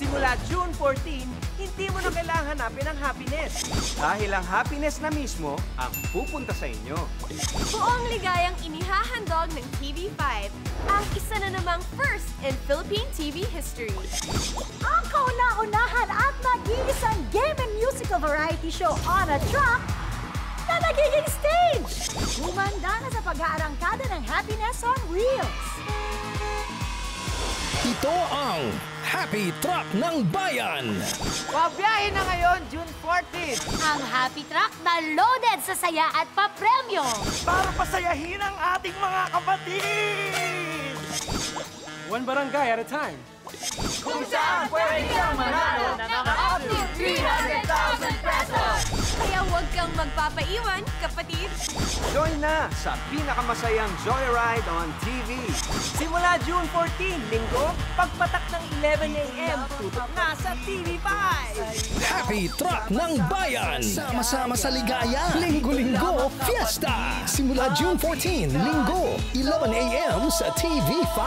Simula June 14, hindi mo na kailangan hanapin ang happiness. Dahil ang happiness na mismo ang pupunta sa inyo. Buong ligayang inihahandog ng TV5, ang isa na namang first in Philippine TV history. Ang kauna-unahan at nag-iisang game and musical variety show on a track na nagiging stage. Humanda na sa pag-aarangkada ng happiness on wheels. Ito ang Happy Truck ng Bayan. Wabiyahin na ngayon, June 14. Ang happy truck na loaded sa saya at papremyo. Para pasayahin ang ating mga kapatid! One barangay at a time. Kung saan pwede kang manalo ng up to 300,000 pesos! Kaya huwag kang magpapaiwan, kapatid! Join na sa pinakamasayang Joyride on TV. Simula June 14, Linggo, pagpatak ng 11 a.m. tutok na sa TV5. Happy Truck ng Bayan. Sama-sama sa ligaya. Linggo-linggo, fiesta. Simula June 14, Linggo, 11 a.m. sa TV5.